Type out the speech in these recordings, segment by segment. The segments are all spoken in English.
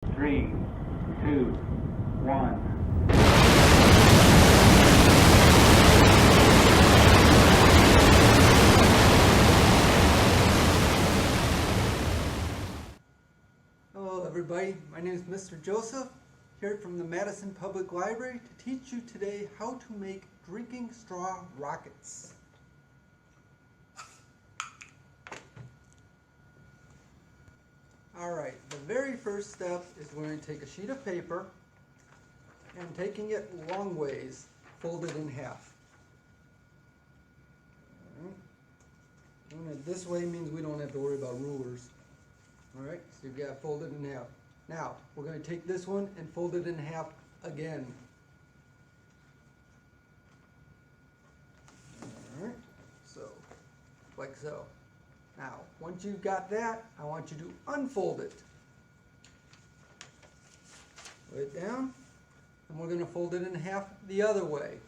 Three, two, one. Hello everybody, my name is Mr. Joseph, here from the Madison Public Library to teach you today how to make drinking straw rockets. Alright, the very first step is we're going to take a sheet of paper and taking it long ways, fold it in half. Doing it this way means we don't have to worry about rulers. Alright, so you've got it folded in half. Now, we're going to take this one and fold it in half again. Alright, so, like so. Now, once you've got that, I want you to unfold it. Lay it down, and we're going to fold it in half the other way.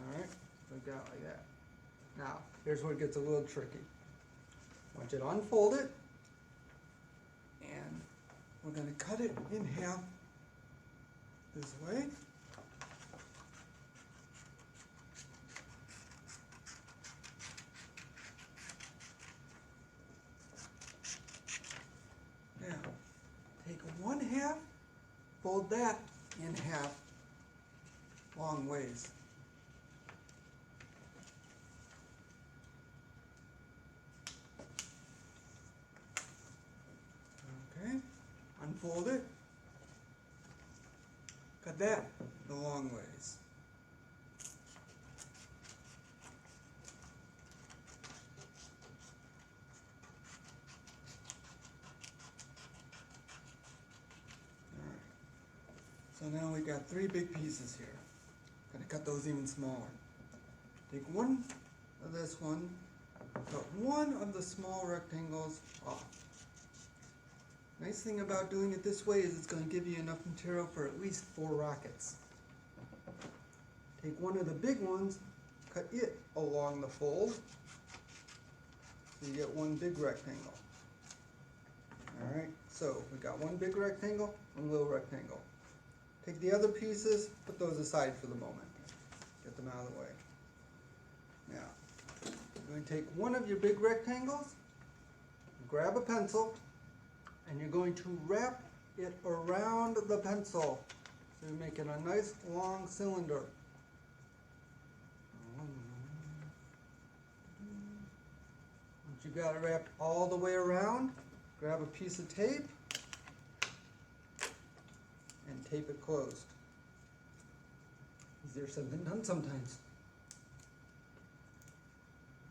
Alright, like that, like that. Now, here's where it gets a little tricky. I want you to unfold it, and we're going to cut it in half this way. Now, take one half, fold that in half long ways. Okay, unfold it, cut that the long ways. Alright, so now we got three big pieces here. Gonna cut those even smaller. Take one of this one, cut one of the small rectangles off. Nice thing about doing it this way is it's going to give you enough material for at least 4 rockets. Take one of the big ones, cut it along the fold, so you get one big rectangle. Alright, so we got one big rectangle, one little rectangle. Take the other pieces, put those aside for the moment. Get them out of the way. Now, you're going to take one of your big rectangles, grab a pencil, and you're going to wrap it around the pencil. So you're making a nice long cylinder. Once you've got it wrapped all the way around, grab a piece of tape and tape it closed. Easier said than done sometimes.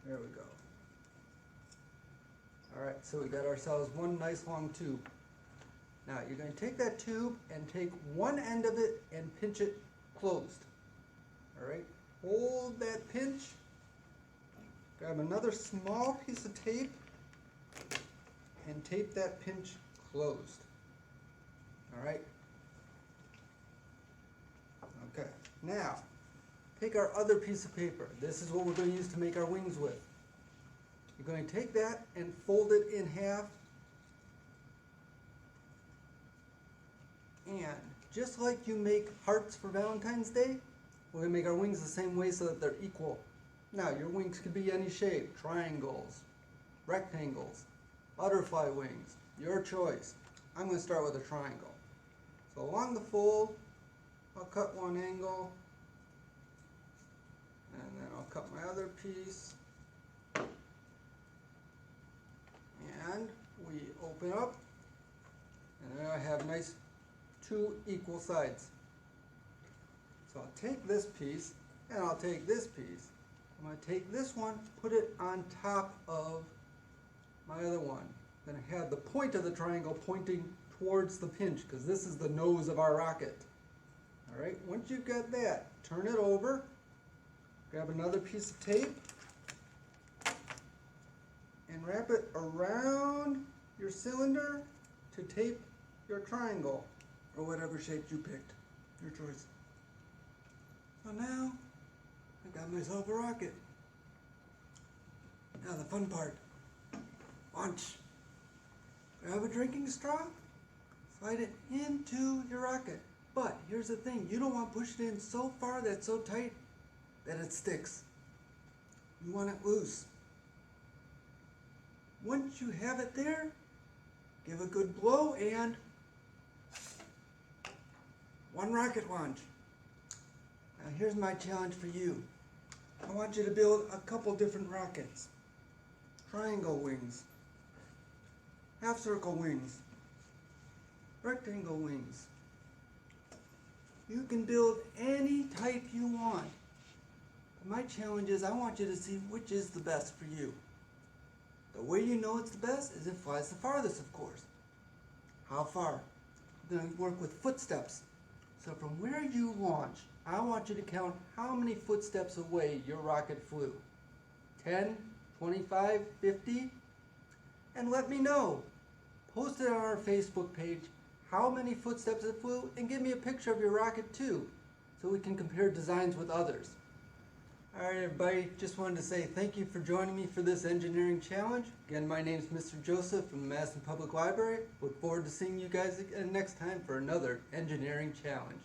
There we go. Alright, so we got ourselves one nice long tube. Now you're going to take that tube and take one end of it and pinch it closed. Alright, hold that pinch, grab another small piece of tape and tape that pinch closed. Alright. Okay, now take our other piece of paper. This is what we're going to use to make our wings with. You're going to take that and fold it in half, and just like you make hearts for Valentine's Day, we're going to make our wings the same way so that they're equal. Now your wings could be any shape, triangles, rectangles, butterfly wings, your choice. I'm going to start with a triangle. So along the fold, I'll cut one angle, and then I'll cut my other piece. And we open up, and then I have nice 2 equal sides. So I'll take this piece, and I'll take this piece. I'm going to take this one, put it on top of my other one. I'm going to have the point of the triangle pointing towards the pinch, because this is the nose of our rocket. Alright, once you've got that, turn it over, grab another piece of tape, and wrap it around your cylinder to tape your triangle, or whatever shape you picked, your choice. So now myself a rocket. Now the fun part. Launch. Grab a drinking straw, slide it into your rocket. But here's the thing, you don't want to push it in so far that it's so tight that it sticks. You want it loose. Once you have it there, give a good blow and one rocket launch. Now here's my challenge for you. I want you to build a couple different rockets. Triangle wings, half circle wings, rectangle wings. You can build any type you want. My challenge is I want you to see which is the best for you. The way you know it's the best is it flies the farthest, of course. How far? I'm going to work with footsteps. So from where you launch, I want you to count how many footsteps away your rocket flew. 10, 25, 50? And let me know. Post it on our Facebook page how many footsteps it flew and give me a picture of your rocket too, so we can compare designs with others. Alright everybody, just wanted to say thank you for joining me for this engineering challenge. Again, my name is Mr. Joseph from the Madison Public Library. Look forward to seeing you guys again next time for another engineering challenge.